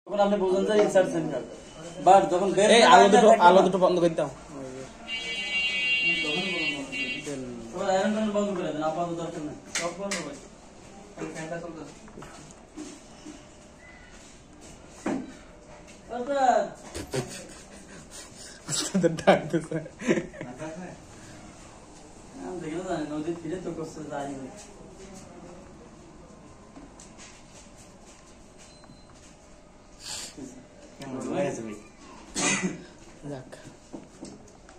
তখন আপনি বুঝেন যে ইনসার্ট সেন্টার বাট যখন আলো দুটো বন্ধ করে দাও আয়রন বন্ধ করে দেন আপাতত দরকার নেই সব বন্ধ করে ফ্যানটা চলতে নদীর ফিরে তো করছে যাই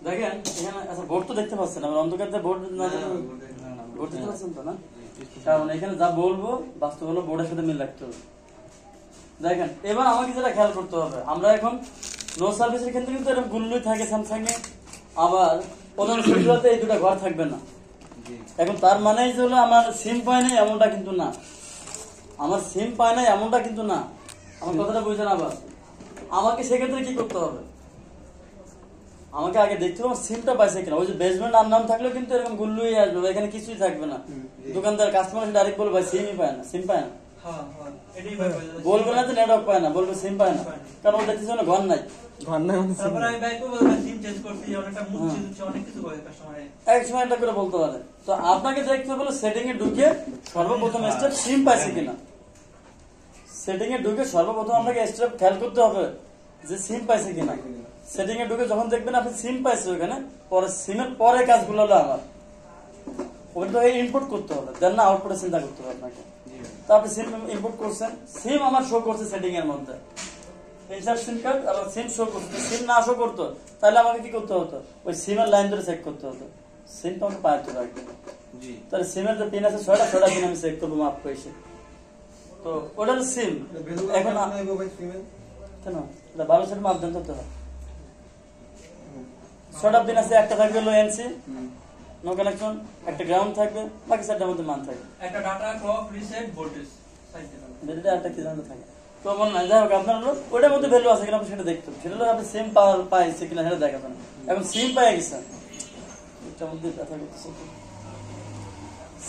দেখেন এখানে আচ্ছা বোর্ড তো দেখতে পাচ্ছেন আমরা অন্ধকার বোর্ড না বোর্ড দেখতে পাচ্ছেন তো না কারণ এখানে যা বলবো বাস্তব হলো বোর্ডের সাথে মিল রাখতে হবে দেখেন এবার আমাকে যেটা খেয়াল করতে হবে আমরা এখন নো সার্ভিসের ক্ষেত্রে কিন্তু এরকম গুল্লুই থাকে স্যামসাং এ আবার অন্যান্য সুবিধাতে এই দুটো ঘর থাকবে না এখন তার মানে যে হলো আমার সিম পায় নাই এমনটা কিন্তু না আমার সিম পায় নাই এমনটা কিন্তু না আমার কথাটা বুঝছেন আবার আমাকে সেক্ষেত্রে কি করতে হবে আমাকে আগে দেখতে হবে সিমটা পাইছে কিনা ওই যে বেসমেন্ট আর নাম থাকলেও কিন্তু এরকম গুল্লুই আসবে এখানে কিছুই থাকবে না দোকানদার কাস্টমার ডাইরেক্ট বলবে ভাই সিমই পায় না সিম পায় না বলবে না যে নেটওয়ার্ক পায় না বলবে সিম পায় না কারণ ওটা কিছু না ঘর নাই এক সময় এটা করে বলতে পারে তো আপনাকে দেখতে হবে সেটিং এ ঢুকে সর্বপ্রথম স্টেপ সিম পাইছে কিনা সেটিং এ ঢুকে সর্বপ্রথম আপনাকে স্টেপ খেয়াল করতে হবে যে সিম পাইছে কিনা সেটিং এ ঢুকে যখন দেখবেন আপনি সিম পাইছে ওখানে পরে সিমের পরে কাজগুলো হলো আমার ওটা ইনপুট করতে হবে দেন না আউটপুটে চিন্তা করতে হবে আপনাকে তো আপনি সিম ইনপুট করছেন সিম আমার শো করছে সেটিং এর মধ্যে ইনসার্ট সিম কার্ড আর সিম শো করছে সিম না শো করতো তাহলে আমাকে কি করতে হতো ওই সিমের লাইন ধরে চেক করতে হতো সিমটা আমাকে পাইতে রাখবে তাহলে সিমের যে পিন আছে 6টা পিন আমি চেক করবো মাপ পেয়েছি তো ওটা হলো সিম এখন কেন এটা 12 সেট মাপ দেন তো 6টা পিন আছে একটা থাকবে হলো এনসি নো কানেকশন একটা গ্রাউন্ড থাকবে বাকি 7টার মধ্যে মান থাকবে একটা ডাটা ক্লক রিসেট ভোল্টেজ এটা একটা কি জানতে থাকে তো মনে না যাই হোক আপনার হলো ওটার মধ্যে ভ্যালু আছে কিনা আপনি সেটা দেখতে সেটা হলো আপনি সেম পাওয়ার পাইছে কিনা সেটা দেখাবেন এখন সিম পেয়ে গেছে এটার মধ্যে কথা বলতেছে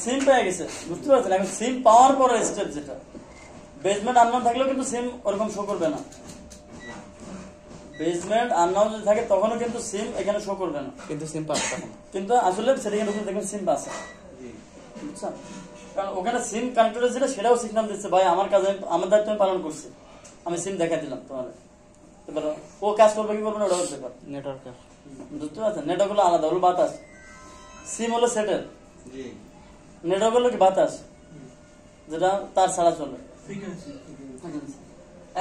সিম পেয়ে গেছে বুঝতে পারছেন এখন সিম পাওয়ার পরে স্টেপ যেটা বেসমেন্ট আননোন থাকলেও কিন্তু সিম ওরকম শো করবে না বেসমেন্ট আননোন যদি থাকে তখনও কিন্তু সিম এখানে শো করবে না কিন্তু সিম পাস কিন্তু আসলে সেটা কিন্তু দেখবেন সিম পাস বুঝছেন কারণ ওখানে সিম কানেক্টর যেটা সেটাও সিগন্যাল দিচ্ছে ভাই আমার কাজে আমার দায়িত্ব আমি পালন করছি আমি সিম দেখা দিলাম তোমার এবার ও কাজ করবে কি করবে না ওটা হচ্ছে ব্যাপার নেটওয়ার্ক বুঝতে পারছেন নেটওয়ার্ক হলো আলাদা হলো বাতাস সিম হলো সেটেল নেটওয়ার্ক হলো কি বাতাস যেটা তার ছাড়া চলে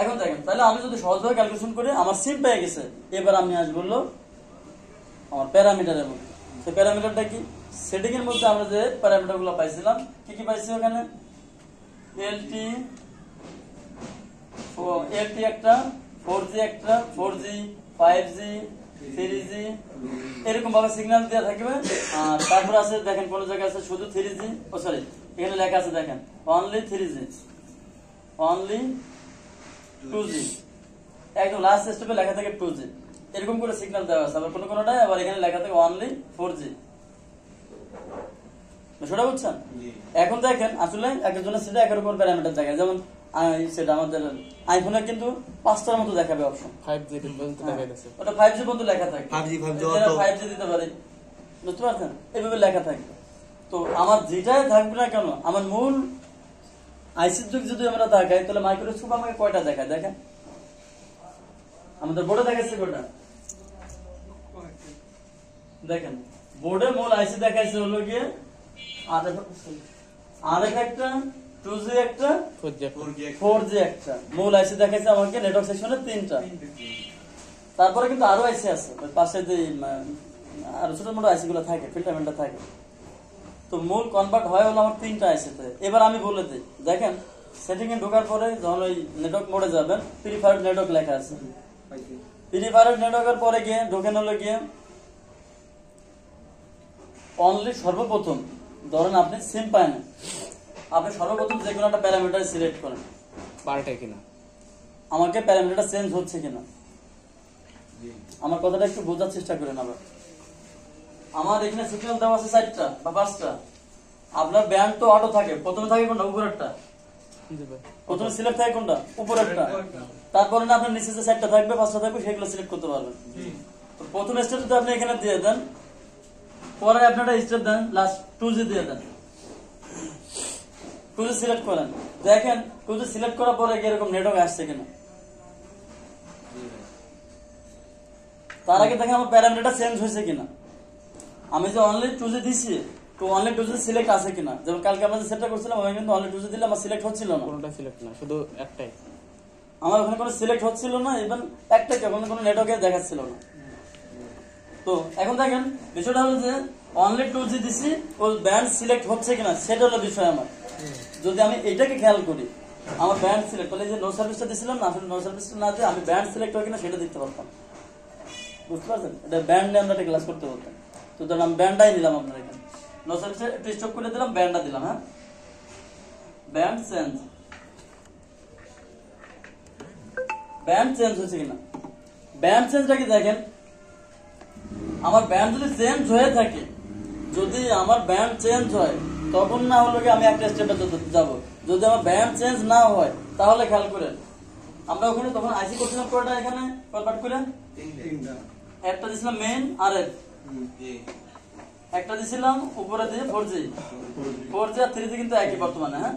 এখন দেখেন তাহলে আমি যদি সহজভাবে ক্যালকুলেশন করি আমার সিম পেয়ে গেছে এবার আমি আজ বললো আমার প্যারামিটারের মধ্যে সেই প্যারামিটারটা কি সেটিং এর মধ্যে আমরা যে প্যারামিটার গুলো পাইছিলাম কি কি পাইছি ওখানে এলটি একটা 4G একটা 4G 5G 3G এরকম ভাবে সিগন্যাল দেওয়া থাকবে আর তারপর আছে দেখেন কোন জায়গায় আছে শুধু 3G ও সরি এখানে লেখা আছে দেখেন অনলি 3G অনলি 2G একদম লাস্ট স্টেপে লেখা থাকে 2G এরকম করে সিগন্যাল দেওয়া আছে আবার কোনটায় আবার এখানে লেখা থাকে অনলি 4G সেটা বুঝছেন এখন দেখেন আসলে একজনের সেটা একের উপর প্যারামিটার দেখায় যেমন সেটা আমাদের আইফোনে কিন্তু 5টার মতো দেখাবে অপশন 5G পর্যন্ত দেখা যাচ্ছে ওটা 5G পর্যন্ত লেখা থাকে 5G দিতে পারে বুঝতে পারছেন এইভাবে লেখা থাকবে তো আমার যেটাই থাকবে না কেন আমার মূল আইসির যুগ যদি আমরা দেখাই তাহলে মাইক্রোস্কোপ আমাকে কয়টা দেখায় দেখেন আমাদের বোর্ডে দেখাচ্ছে কয়টা দেখেন বোর্ডে মূল আইসি দেখাইছে হলো গিয়ে আরেক একটা 2G একটা 4G একটা মূল আইসি দেখাইছে আমাকে নেটওয়ার্ক সেকশনে 3টা তারপরে কিন্তু আরো আইসি আছে পাশে যে আরো ছোট মোটো আইসি গুলো থাকে ফিল্টারমেন্টটা থাকে তো মূল কনভার্ট হয় হলো আমার 3টা আইসিতে এবার আমি বলে দিই দেখেন সেটিং এ ঢোকার পরে যখন ওই নেটওয়ার্ক মোডে যাবেন প্রিফার্ড নেটওয়ার্ক লেখা আছে প্রিফার্ড নেটওয়ার্কের পরে গিয়ে ঢোকেন হলো গিয়ে অনলি সর্বপ্রথম ধরেন আপনি সিম পায় না আপনি সর্বপ্রথম যে কোনো একটা প্যারামিটার সিলেক্ট করেন পাল্টে কিনা আমাকে প্যারামিটারটা চেঞ্জ হচ্ছে কিনা আমার কথাটা একটু বোঝার চেষ্টা করেন আবার আমার এখানে সিগন্যাল দেওয়া আছে 4টা বা 5টা আপনার ব্যান্ড তো অটো থাকে প্রথমে থাকে কোনটা উপরেরটা প্রথমে সিলেক্ট থাকে কোনটা উপরেরটা তারপরে না আপনার নিচে যে 4টা থাকবে 5টা থাকবে সেগুলো সিলেক্ট করতে পারবেন। তো প্রথম স্টেপ যদি আপনি এখানে দিয়ে দেন, পরে আপনি একটা স্টেপ দেন, লাস্ট 2G দিয়ে দেন, 2G সিলেক্ট করেন, দেখেন 2G সিলেক্ট করার পরে এরকম নেটওয়ার্ক আসছে কিনা। তার আগে দেখেন আমার প্যারামিটারটা চেঞ্জ হয়েছে কিনা। আমি যে অনলি 2G দিছি, তো অনলি 2G সিলেক্ট আছে কিনা। যেমন কালকে আমরা যে সেটটা করছিলাম ওখানে কিন্তু অনলি 2G দিলে আমার সিলেক্ট হচ্ছিল না, কোনটা সিলেক্ট না, শুধু একটাই। আমার ওখানে কোনো সিলেক্ট হচ্ছিল না, ইভেন একটা কোনো নেটওয়ার্কে দেখাচ্ছিল না। তো এখন দেখেন বিষয়টা হলো যে অনলি 2G দিছি, ও ব্যান্ড সিলেক্ট হচ্ছে কিনা সেটা হলো বিষয় আমার। যদি আমি এটাকে খেয়াল করি, আমার ব্যান্ড সিলেক্ট করলে যে নো সার্ভিসটা দিছিলাম না, আসলে নো সার্ভিসটা না দিয়ে আমি ব্যান্ড সিলেক্ট হয় কিনা সেটা দেখতে পারতাম। বুঝতে পারছেন? এটা ব্যান্ড নিয়ে আমরা একটা ক্লাস করতে পারতাম। তো ধরুন আমি ব্যান্ডটাই নিলাম আপনার এখানে, নো সার্ভিসে একটু স্টপ করে দিলাম, ব্যান্ডটা দিলাম। হ্যাঁ, ব্যান্ড চেঞ্জ, ব্যান্ড চেঞ্জ হচ্ছে কিনা। ব্যান্ড চেঞ্জটা কি দেখেন, আমার ব্যান্ড যদি চেঞ্জ হয়ে থাকে, যদি আমার ব্যান্ড চেঞ্জ হয় তখন না হলো কি আমি একটা স্টেপে যাব। যদি আমার ব্যান্ড চেঞ্জ না হয় তাহলে খেয়াল করেন, আমরা ওখানে তখন আইসি করছিলাম কয়টা, এখানে কয়টা করে, একটা দিছিলাম মেইন আর একটা দিছিলাম উপরে দিয়ে 4G আর 3G কিন্তু একই বর্তমানে। হ্যাঁ,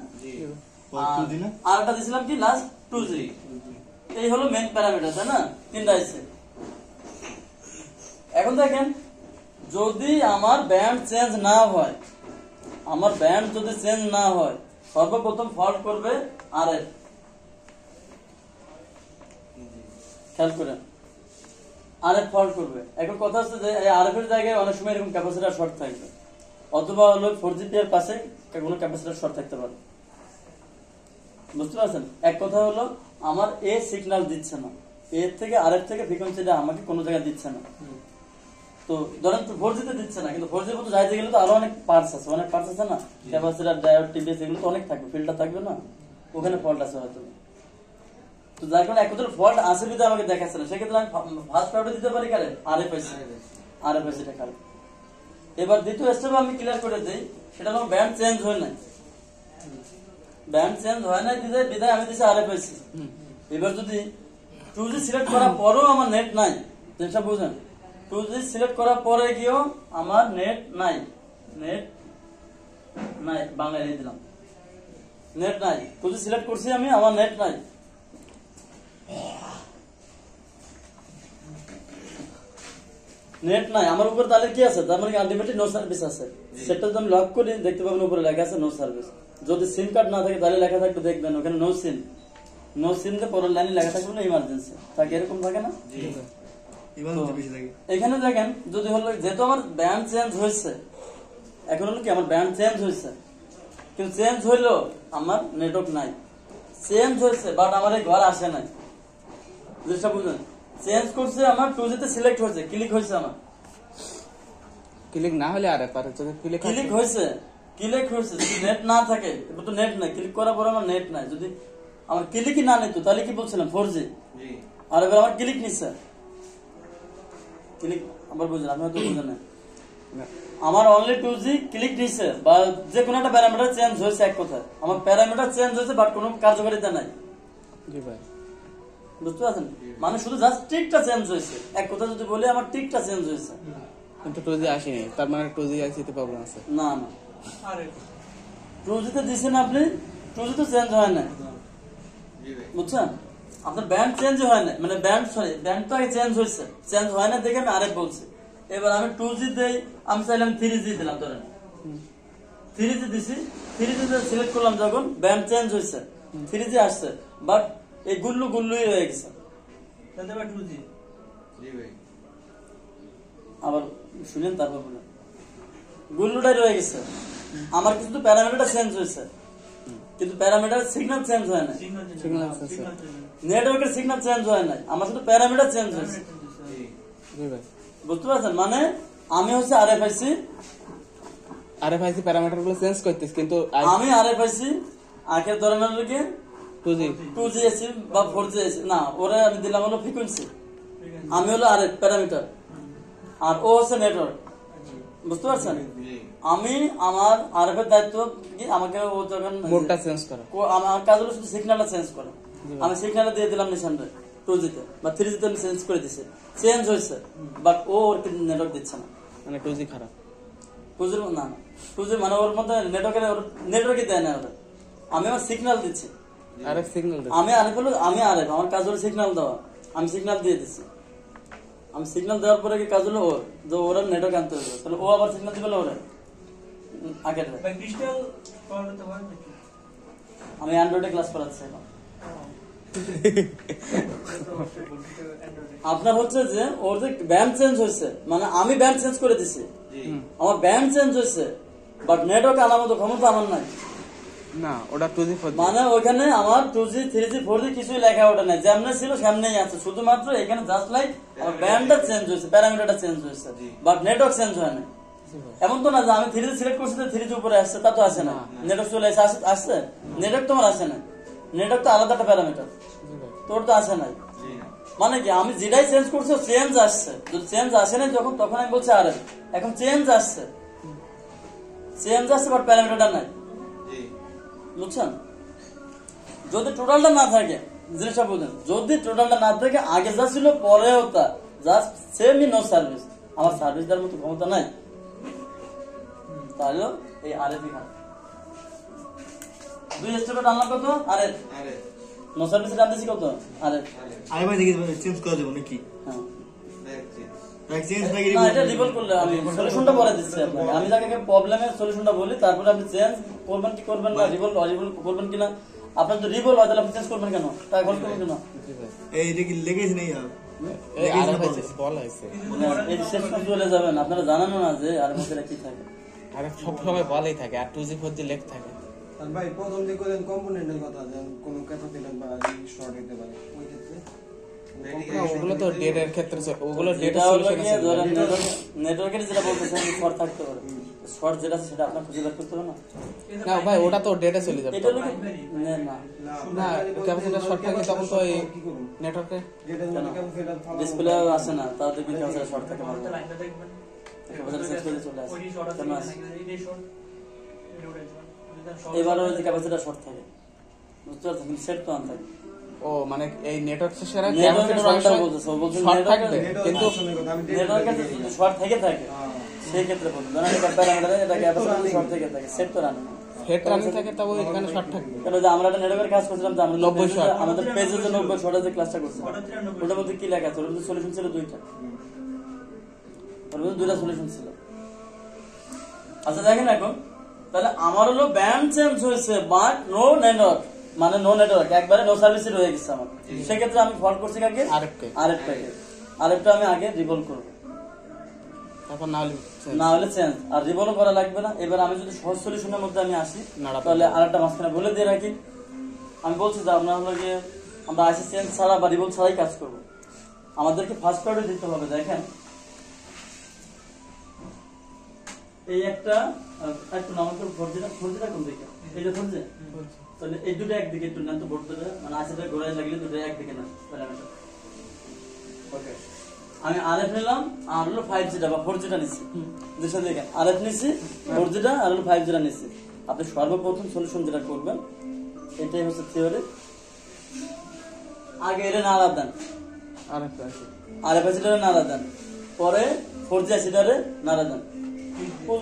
আর একটা দিছিলাম কি লাস্ট 2G। এই হলো মেইন প্যারামিটার, তাই না, তিনটা আছে। এখন দেখেন যদি আমার ব্যান্ড চেঞ্জ না হয়, আমার ব্যান্ড যদি চেঞ্জ না হয়, সর্বপ্রথম ফল্ট করবে আরএফ। খেয়াল করেন, আরএফ ফল্ট করবে। এখন কথা হচ্ছে যে আরএফ এর জায়গায় অনেক সময় এরকম ক্যাপাসিটর শর্ট থাকবে, অথবা হলো 4G এর পাশে কোনো ক্যাপাসিটর শর্ট থাকতে পারে। বুঝতে পারছেন? এক কথা হলো আমার এ সিগন্যাল দিচ্ছে না, এর থেকে আরএফ থেকে ফ্রিকোয়েন্সিটা আমাকে কোনো জায়গায় দিচ্ছে না। তো ধরেন 4G তে দিচ্ছে না, কিন্তু 4G মতো যাইতে গেলে তো আরো অনেক পার্টস আছে, অনেক পার্টস আছে না, ক্যাপাসিটর, ডায়োড, টিবিএস, এগুলো তো অনেক থাকবে, ফিল্টার থাকবে না, ওখানে ফল্ট আছে হয়তো। তো যার কারণে এক কথার ফল্ট আছে বিধে আমাকে দেখাচ্ছে না, সেক্ষেত্রে আমি ফার্স্ট প্রায়োরিটি দিতে পারি কারে, আরএফআইসি টা কারে। এবার দ্বিতীয় স্টেপ আমি ক্লিয়ার করে দেই, সেটা হলো ব্যান্ড চেঞ্জ হয় নাই, ব্যান্ড চেঞ্জ হয় নাই বিধায় আমি দিচ্ছি আরএফআইসি। এবার যদি 2G সিলেক্ট করার পরেও আমার নেট নাই, জিনিসটা বুঝেন, 2G সিলেক্ট করার পরে গিয়েও আমার নেট নাই, বাংলায় দিলাম নেট নাই, 2G সিলেক্ট করছি আমি, আমার নেট নাই। নেট নাই আমার উপরে, তাহলে কি আছে, তার মানে আলটিমেটলি নো সার্ভিস আছে। সেটা যদি আমি লক করি দেখতে পাবেন উপরে লেখা আছে নো সার্ভিস। যদি সিম কার্ড না থাকে তাহলে লেখা থাকবে, দেখবেন ওখানে নো সিম, নো সিম দিয়ে পরের লাইনে লেখা থাকবে না ইমার্জেন্সি, থাকে এরকম থাকে না। এখানে দেখেন যদি হলো যেহেতু আমার ব্যান্ড চেঞ্জ হয়েছে, এখন হলো কি আমার ব্যান্ড চেঞ্জ হয়েছে, কিন্তু চেঞ্জ হইলো আমার নেটওয়ার্ক নাই, চেঞ্জ হয়েছে বাট আমার এই ঘর আসে নাই। জিনিসটা বুঝলেন? চেঞ্জ করছে আমার 2G তে সিলেক্ট হয়েছে, ক্লিক হয়েছে, আমার ক্লিক না হলে আরে পারে, যদি ক্লিক হয়েছে, ক্লিক হয়েছে, যদি নেট না থাকে, এবার তো নেট নাই, ক্লিক করার পর আমার নেট নাই, যদি আমার ক্লিকই না নিত তাহলে কি বলছিলাম 4G, আর এবার আমার ক্লিক নিচ্ছে, ক্লিক আবার বুঝলেন, আমি হয়তো বুঝলেন না, আমার অনলি 2G ক্লিক নিচ্ছে বা যে কোনো একটা প্যারামিটার চেঞ্জ হয়েছে, এক কথা আমার প্যারামিটার চেঞ্জ হয়েছে বাট কোনো কার্যকারিতা নাই। বুঝতে পারছেন? মানে শুধু জাস্ট টিকটা চেঞ্জ হয়েছে, এক কথা যদি বলি আমার টিকটা চেঞ্জ হয়েছে, কিন্তু 2G আসেনি, তার মানে 2G আইসিতে প্রবলেম আছে। না 2G তে দিচ্ছেন আপনি, 2G তো চেঞ্জ হয় না, বুঝছেন? আপনার ব্যান্ড চেঞ্জ হয় না, মানে ব্যান্ড তো আগে চেঞ্জ হয়েছে, চেঞ্জ হয় না দেখে আমি আরেক বলছি। এবার আমি 2G দেই, আমি চাইলাম 3G দিলাম, ধরেন 3G দিছি, 3G সিলেক্ট করলাম, যখন ব্যান্ড চেঞ্জ হয়েছে 3G আসছে, বাট এই গুল্লুই রয়ে গেছে। আবার শুনেন, তারপর বলেন, গুল্লুটাই রয়ে গেছে, আমার কিন্তু প্যারামিটার চেঞ্জ হয়েছে, কিন্তু প্যারামিটার সিগন্যাল চেঞ্জ হয় না, নেটওয়ার্কের সিগন্যাল চেঞ্জ হয় না, আমার শুধু প্যারামিটার চেঞ্জ হয়েছে। বুঝতে পারছেন? মানে আমি হচ্ছে আরএফআইসি প্যারামিটার গুলো চেঞ্জ করতেছি, কিন্তু আমি আরএফআইসি আখের ধরনের লোকে 2G এসি বা 4G এসি না, ওরা আমি দিলাম হলো ফ্রিকোয়েন্সি, আমি হলো আরএফ প্যারামিটার, আর ও হচ্ছে নেটওয়ার্ক। বুঝতে পারছেন? আমি আমার আরএফ এর দায়িত্ব কি, আমাকে ও যখন মোডটা চেঞ্জ করা, আমার কাজ হলো শুধু সিগন্যালটা চেঞ্জ করা, আমি সিগন্যাল দিয়ে দিলাম নিশানরে 2G তে বা 3G তে চেঞ্জ করে দিছে, চেঞ্জ হয়েছে, বাট ও ওর নেটওয়ার্ক দিচ্ছে না, মানে 2G খারাপ। 2G না 2G মানে ওর মধ্যে নেটওয়ার্কই দেয় না ওরা। আমি আমার সিগন্যাল দিচ্ছি, আরেক সিগন্যাল আমি আরেক আমার কাজ হলো সিগন্যাল দেওয়া, আমি সিগন্যাল দিয়ে দিচ্ছি। আমি সিগন্যাল দেওয়ার পরে কি কাজ হলো ওর, যে ওরা নেটওয়ার্ক আনতে হবে, তাহলে ও আবার সিগন্যাল দিবে ওরা আগের। ভাই ক্রিস্টাল পাওয়ার তো হয় নাকি? আমি অ্যান্ড্রয়েডে ক্লাস করাচ্ছি এখন। আপনার হচ্ছে যে ওর যে ব্যান্ড চেঞ্জ হয়েছে, মানে আমি ব্যান্ড চেঞ্জ করে দিছি, আমার ব্যান্ড চেঞ্জ হয়েছে, বাট নেটওয়ার্ক আনার মতো ক্ষমতা আমার নাই। না, ওটা 2G 4G মানে ওইখানে আমার 2G 3G 4G কিছুই লেখা ওটা নাই, যেমন ছিল সামনেই আছে, শুধুমাত্র এখানে জাস্ট লাইক আমার ব্যান্ডটা চেঞ্জ হয়েছে, প্যারামিটারটা চেঞ্জ হয়েছে, বাট নেটওয়ার্ক চেঞ্জ হয় না। এমন তো না যে আমি 3G সিলেক্ট করছি তো 3G উপরে আসছে, তা তো আসে না, নেটওয়ার্ক চলে আসছে, নেটওয়ার্ক তোমার আসে না, নেটওয়ার্ক তো আলাদা একটা প্যারামিটার, তোর তো আসে নাই। মানে কি আমি যেটাই চেঞ্জ করছি চেঞ্জ আসছে, যদি চেঞ্জ আসে নাই যখন, তখন আমি বলছি আরে এখন চেঞ্জ আসছে বাট প্যারামিটারটা নাই, বুঝছেন? যদি টোটালটা না থাকে, জিনিসটা বুঝেন, যদি টোটালটা না থাকে, আগে যা ছিল পরেও তা জাস্ট সেমই, নো সার্ভিস, আমার সার্ভিস দেওয়ার মতো ক্ষমতা নাই, তাহলে এই আরএফই খারাপ। 2 স্টেপে টানলাম কত আরে নো সার্ভিসে টান দিছি কত আরে আরে ভাই দেখি চেঞ্জ করে দেব নাকি? হ্যাঁ চেঞ্জ নাকি না, এটা রিভলভ করলে আমি সলিউশনটা বলে দিচ্ছি আপনাকে। আমি যাকে প্রবলেমের সলিউশনটা বলি, তারপরে আপনি চেঞ্জ করবেন কি করবেন না, রিভলভ করবেন কিনা। আপনার যদি রিভলভ হয় তাহলে আপনি চেঞ্জ করবেন কেন, টাকা খরচ করবেন কেন? এই এটা কি লেগেছে নেই আর এই আরেক বল আছে, এই সেকশন চলে যাবেন, আপনারা জানানো না যে আর মধ্যে কি থাকে, আরে সব সময় বলেই থাকে, আর 2G 4G লেখ থাকে। আর ভাই প্রথম দিকে করেন কম্পোনেন্টের কথা, যেমন কোনো কথা দিলেন বা শর্ট হতে পারে ওই ক্ষেত্রে না, ওগুলো তো ডেট এর ক্ষেত্রে ওগুলো ডেটা যেটা হলো সলিউশন কি আছে। ধরেন নেটওয়ার্কের যেটা বলতেছেন শর্ট থাকতে পারে, শর্ট যেটা আছে সেটা আপনার খুঁজে বের করতে হবে না। না ভাই, ওটা তো ডেটা চলে যাবে। এটা হলো কি না না, ক্যাপাসিটর শর্ট থাকে তখন তো এই কি করুন নেটওয়ার্কে যেটা যেন কেমন সেটা ভালো ডিসপ্লে আসে না, তাও দেখবেন ক্যাপাসিটর শর্ট থাকে ভালো, লাইনটা দেখবেন, ক্যাপাসিটর চেঞ্জ করে চলে আসে, ওই শর্ট আছে কেন আসে? নাকি এই শর্ট এটা ওটা শর্ট এবারও যদি ক্যাপাসিটর শর্ট থাকে, বুঝতে পারছেন, কিন্তু সেট তো আন থাকে। ও মানে এই নেটওয়ার্ক সেরা নেটওয়ার্কের ক্যাপাসিটর শর্টটা বলতেছে, ও বলছে শর্ট থাকবে, কিন্তু কিন্তু নেটওয়ার্কের যদি শর্ট থেকে থাকে সেই ক্ষেত্রে বলুন, ধরেন এটা প্যারামিটারে এটা ক্যাপাসিটর শর্ট থেকে থাকে, সেট তো রান হেড রানিং থাকে, তবে এখানে শর্ট থাকবে। কেন যে আমরা একটা নেটওয়ার্কের কাজ করছিলাম, যে আমরা 90 শর্ট। আমাদের পেজে যে 90 শর্টের যে ক্লাসটা করছিলাম, ওটার মধ্যে কি লেখা আছে, ওটার মধ্যে সলিউশন ছিল 2টা, ওর মধ্যে 2টা সলিউশন ছিল। আচ্ছা দেখেন এখন, তাহলে আমার হলো ব্যান্ড চেঞ্জ হয়েছে বাট নো নেটওয়ার্ক, মানে নো নেটওয়ার্ক, একবারে নো সার্ভিসই রয়ে গেছে আমার, সেক্ষেত্রে আমি ফল্ট করছি কাকে, আরেকটা আমি আগে রিভলভ করবো, তারপর না হলে না হলে চেঞ্জ, আর রিভলভ করা লাগবে না। এবার আমি যদি সহজ সলিউশনের মধ্যে আমি আসি, নাড়া তাহলে আরেকটা মাঝখানে বলে দিয়ে রাখি, আমি বলছি যে আপনার হলো গিয়ে আমরা আইসি চেঞ্জ ছাড়া বা রিভলভ ছাড়াই কাজ করবো, আমাদেরকে ফার্স্ট প্রায়োরিটি দিতে হবে। দেখেন এই একটা একটু নামার পর ফোরজিটা কোন দিকে, এই যে ফোরজি, তাহলে এই দুটো একদিকে একটু নেন তো, বোর্ড ধরে মানে আইসিটা ঘোরায় লাগলে দুটো একদিকে না প্যারামিটার। ওকে, আমি আরএফ নিলাম আর হলো 5Gটা বা 4Gটা নিচ্ছি, দুটো দেখেন আরএফ নিচ্ছি 4Gটা আর হলো 5Gটা নিচ্ছি। আপনি সর্বপ্রথম সলিউশন যেটা করবেন, এটাই হচ্ছে থিওরি, আগে এটা নাড়া দেন, আরএফ অ্যাসিডারে নাড়া দেন, পরে 4G অ্যাসিডারে নাড়া দেন,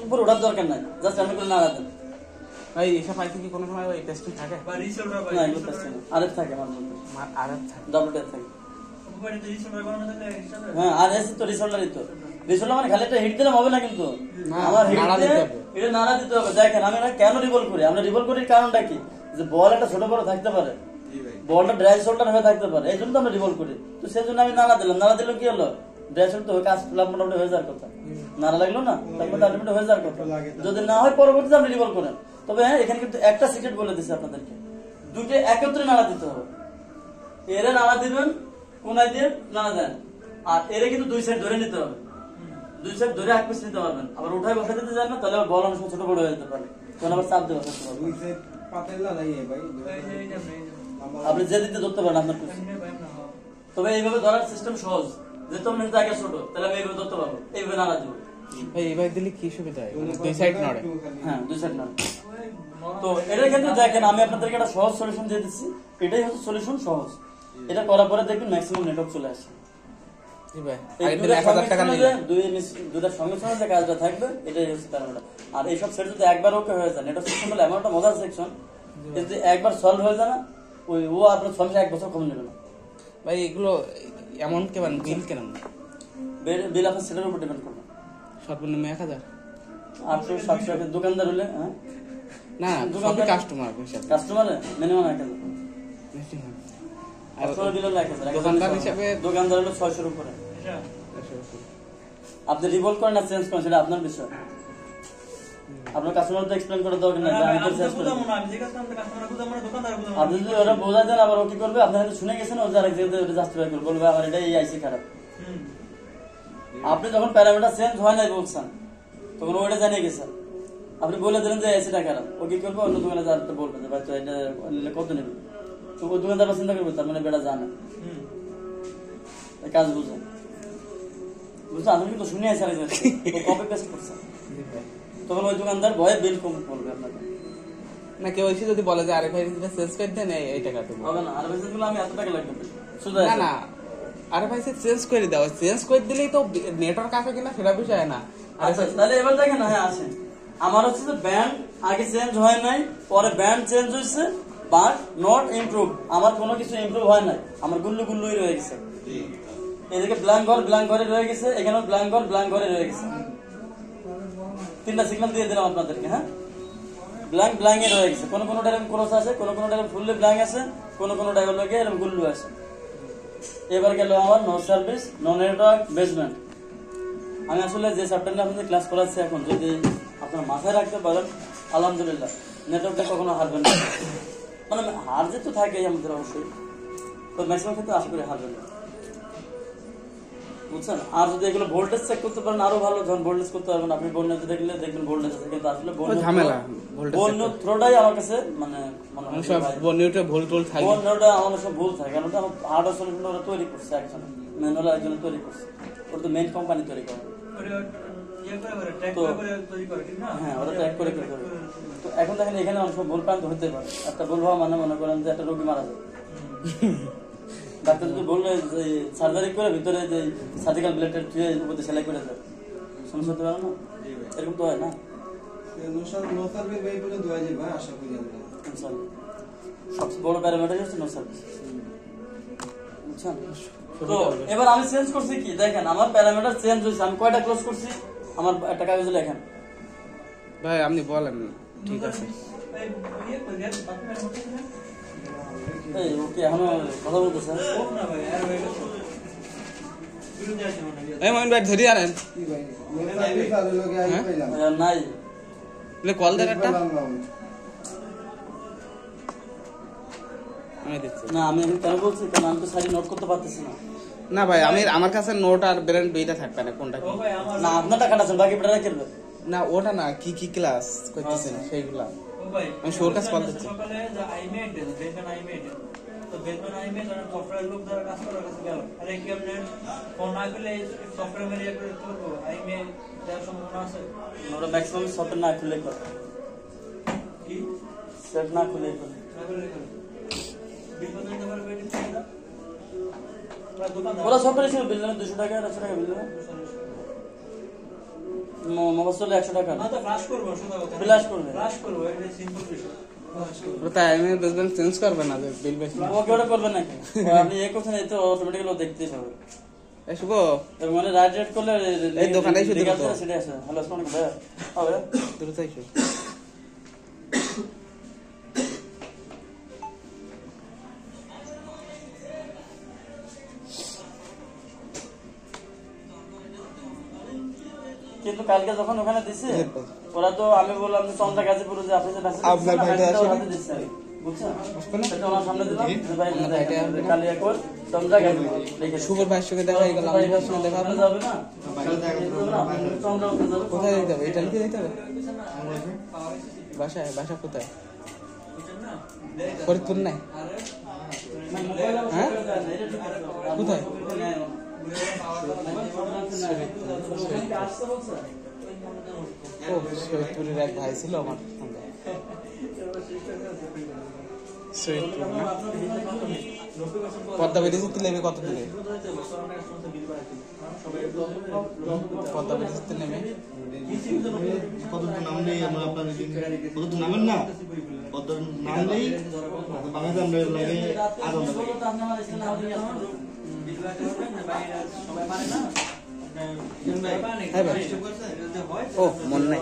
উপর ওঠার দরকার নাই, জাস্ট আমি করে নাড়া দেন। ভাই এসব পাইতে কি কোনো সময় ওই টেস্টিং থাকে? বা রিসোর্টার না এগুলো টেস্ট না, আরএফ থাকে আমার মধ্যে, আরএফ থাকে, ডাবল ট্যাপ থাকে। মোবাইলে রিসোর্টার বানানো থাকলে রিসোর্টার হ্যাঁ, আর এসি তো রিসোল্ডারই তো, রিসোল্ডার মানে খালি একটা হিট দিলাম হবে না, কিন্তু না, আমার হিট নাড়া দিয়ে দিতে হবে। এটা নাড়া দিতে হবে। দেখেন আমি কেন রিভলভ করি, আমরা রিভলভ করির কারণটা কি, যে বল একটা ছোট বড় থাকতে পারে, বলটা ড্রাই শোল্ডার হয়ে থাকতে পারে, এই জন্য তো আমরা রিভলভ করি। তো সেই জন্য আমি নাড়া দিলাম, নাড়া দিলে কি হলো, ড্রাই শোল্ডার তো কাজ মোটামুটি হয়ে যাওয়ার কথা, নাড়া লাগলো না, তারপর আলটিমেট হয়ে যাওয়ার কথা। যদি না হয় পরবর্তীতে আপনি রিভলভ করেন। তবে হ্যাঁ, এখানে কিন্তু একটা সিক্রেট বলে দিচ্ছি আপনাদেরকে, দুটো একত্রে নাড়া দিতে হবে। এরে নাড়া দিবেন, কোনায় দিয়ে নাড়া দেন, আর এরে কিন্তু দুই সাইড ধরে নিতে হবে, দুই সাইড ধরে এক পিস নিতে পারবেন। আবার উঠায় বসা দিতে যান না, তাহলে আবার বল অংশ ছোট বড় হয়ে যেতে পারে, তখন আবার চাপ দিয়ে বসাতে পারবেন। দুই সেট পাতেল না লাগিয়ে ভাই আপনি যে দিতে ধরতে পারেন আপনার খুশি। তবে এইভাবে ধরার সিস্টেম সহজ, যেহেতু আপনার জায়গা ছোট, তাহলে আমি এইভাবে ধরতে পারবো, এইভাবে নাড়া দিব। ভাই এবার দিলে কি সুবিধা হয়, দুই সাইড নড়ে। হ্যাঁ, দুই সাইড নাড়া। তো এটার ক্ষেত্রে দেখেন আমি আপনাদেরকে একটা সহজ সলিউশন দিয়ে দিচ্ছি, এটাই হচ্ছে সলিউশন সহজ। এটা করার পরে দেখবেন ম্যাক্সিমাম নেটওয়ার্ক চলে আসে। জি ভাই এই আরেকদিন দুইটার 1000 টাকা সংমিশ্রণে নিলে দুইটার সংমিশ্রণে যে কাজটা থাকবে এটাই হচ্ছে প্যারামিটার। আর এইসব সেট যদি একবার ওকে হয়ে যায়, নেটওয়ার্ক সেকশন হলো এমন একটা মজার সেকশন, যদি একবার সলভ হয়ে যায় না, ও আপনার সলিউশন 1 বছর কম নেবে না। ভাই এগুলো এমন কেমন বিল কেমন? বিল আপনার সেটের উপর ডিপেন্ড করবে। সর্বনিম্ন 1000? 800-700 দোকানদার হলে, হ্যাঁ না সবই কাস্টমার হিসাবে কাস্টমারে মিনিমাম 1000। আর বিল হলো 1000। দোকানদার হিসাবে দোকানদার হলো 600-র উপরে। এটা আপনি রিভলভ করেন না চেঞ্জ করেন সেটা আপনার বিষয়। আপনার কাস্টমার তো এক্সপ্লেন করে দরকার নেই যে আমি তো চেঞ্জ করি। আমি যে কাস্টমার বুঝাবো না, দোকানদার বুঝাবো আপনি যদি ওরা বোঝা দেন আবার ও কি করবে, আপনি হয়তো শুনে গেছেন, ও যারা ওটা জাস্টিফাই করবে, বলবে আমার এটা এই আইসি খারাপ। আপনি যখন প্যারামিটার চেঞ্জ হয় নাই বলছেন, তখন ওটা জানিয়ে গেছেন, আপনি বলে দিলেন যে আইসিটা খারাপ, ও কি করবে, অন্য দোকানে যাতে বলবে যে ভাই তো এটা নিলে কত নেবে, তো ওই দোকানদার চিন্তা করবে তার মানে বেটা জানে এই কাজ বুঝে বুঝতে। আপনি কিন্তু শুনে আসেন কপি পেস্ট করছেন, তখন ওই দোকানদার ভয়ে বিল কম করবে আপনাকে। না কেউ এসে যদি বলে যে আরে ভাই এটা চেঞ্জ করে দেন এই টাকা দেবো, হবে না। আর বেসিসগুলো আমি এত টাকা লাগবে শুধু না না আরে ভাই চেঞ্জ করে দাও, চেঞ্জ করে দিলেই তো নেটওয়ার্ক আছে কিনা সেটা বিষয় না। আচ্ছা তাহলে এবার দেখেন, হ্যাঁ আসেন, আমার হচ্ছে যে ব্যান্ড আগে চেঞ্জ হয় নাই, পরে ব্যান্ড চেঞ্জ হয়েছে, বাট নট ইমপ্রুভ। আমার কোনো কিছু ইমপ্রুভ হয় নাই, আমার গুল্লু গুল্লুই রয়ে গেছে। এদিকে ব্ল্যাঙ্ক ঘরে রয়ে গেছে, এখানেও ব্ল্যাঙ্ক ঘরে রয়ে গেছে। 3টা সিগন্যাল দিয়ে দিলাম আপনাদেরকে, হ্যাঁ ব্ল্যাঙ্কে রয়ে গেছে। কোনো এরকম ক্রস আছে, কোনো এরকম ফুললি ব্ল্যাঙ্ক আছে, কোনো ডায়লগে এরকম গুল্লু আছে। এবার গেল আমার no service, no network, basement. আমি আসলে যে চ্যাপ্টারটা আপনাদের ক্লাস করাচ্ছি এখন, যদি আপনারা মাথায় রাখতে পারেন আলহামদুলিল্লাহ নেটওয়ার্কটা কখনো হারবেন না। মানে হার যেহেতু থাকে আমাদের অবশ্যই, তো ম্যাক্সিমাম ক্ষেত্রে আশা করি হারবেন না, বুঝছেন। আর যদি এগুলো ভোল্টেজ চেক করতে পারেন আরো ভালো, যখন ভোল্টেজ করতে পারবেন আপনি বন্যাতে দেখলে দেখবেন ভোল্টেজ আছে, কিন্তু আসলে ঝামেলা বন্য থ্রোটাই আমার কাছে মানে সব বন্যটা ভুল টুল থাকে, বন্যটা আমার সব ভুল থাকে, কারণ ওটা হার্ড সলিউশন ওরা তৈরি করছে একজন, ম্যানুয়াল একজন তৈরি করছে, ওটা তো মেইন কোম্পানি তৈরি করে। হ্যাঁ ওরা ট্র্যাক করে করে। তো এখন দেখেন এখানে অনেক সময় ভুল প্রান্ত হতে পারে। একটা ভুল হওয়া মানে মনে করেন যে একটা রোগী মারা যায়, ডাক্তার যদি বললে যে সার্জারি করে ভিতরে যে সার্জিক্যাল ব্লেডের ধুয়ে উপরে সেলাই করে দেয়, সমস্যা হতে পারে না, এরকম তো হয় না। সবচেয়ে বড় প্যারামিটার হচ্ছে নো সার্ভিস, বুঝছেন। তো এবার আমি চেঞ্জ করছি কি দেখেন, আমার প্যারামিটার চেঞ্জ হয়েছে, আমি কয়টা ক্লোজ করছি আমার একটা কাগজে লেখেন। ভাই আপনি বলেন ঠিক আছে। এই ওকে এখনো কথা বলতেছে, এই মইন ভাই ধরি আনেন নাই কল দেন একটা, আমি দিচ্ছি। না আমি কেন বলছি, কারণ আমি তো সাইডে নোট করতে পারতেছি না। না ভাই আমার কাছে নোট আর ব্রেন দুইটা থাকবে না, কোনটা কি? না আপনারটা কাটাছেন, বাকি বেটা খেলবে না ওটা না, কি ক্লাস করতেছেন সেইগুলা আমি শোর কাজ কল দিচ্ছি। সকালে যে আইমেড বেসমেন্ট আইমেড, তো বেসমেন্ট আইমেড আর সফটওয়্যার লোক যারা কাজ করে কাছে গেল, আরে কি আপনি ফোন না করলে সফটওয়্যার মেরে করে করব আইমেড দেওয়ার সম্ভাবনা আছে? ওরা ম্যাক্সিমাম সফটওয়্যার না খুলে করে, কি সেট না খুলে করে, না করলে বিল বানাতে পারবে এটা দোকানদার ওরা সফটওয়্যার হিসেবে বিল নেবে 200 টাকা 100 টাকা বিল নেবে, মোবাইল চলে 100 টাকা না তো ফ্লাশ করব, সোজা কথা ফ্ল্যাশ করবে, ফ্লাশ করব, এটা সিম্পল বিষয়। ওটা আমি বেসমেন্ট চেঞ্জ করবে না, বিল বেশ না ওকে ওটা করবেন নাকি আপনি এই করছেন, এই তো অটোমেটিক্যালি ও দেখতেই পাবে। এই শুভ এর মানে রাইট রেট করলে এই দোকানে এসে ঠিক দেখো আছে, সেটা আছে। হ্যালো আসসালামু আলাইকুম ভাই, হবে দ্রুত এসো। কিন্তু কালকে যখন ওখানে দিছে ওরা তো, আমি বললাম যে চন্দ্রা গাজীপুরে যে আপনি যে মেসেজ আপনার ভাইটা আসে হাতে দিচ্ছে, বুঝছেন, সেটা আমার সামনে দিলাম যে ভাই কালি একবার চন্দ্রা গাজীপুর লিখে শুভর ভাইয়ের সঙ্গে দেখা হয়ে গেল, আমার ভাইয়ের সঙ্গে দেখা হবে না। যাবে না চন্দ্রা উঠে যাবে, কোথায় যেতে হবে? এটা লিখে যেতে হবে বাসায়? বাসা কোথায়? ফরিদপুর নাই? হ্যাঁ কোথায়? ও শহীদপুরের এক ভাই ছিল আমার সঙ্গে। সৈয়দপুর না পদ্মা ব্রিজে নেমে কত দূরে পদ্মা ব্রিজে নেমে কতটা নামলেই আমরা আপনাদের কতটা নামেন না কতটা নামলেই আমাদের আমরা লাগে আরো সবাই মানে না হ্যাঁ ভাই ও মন নাই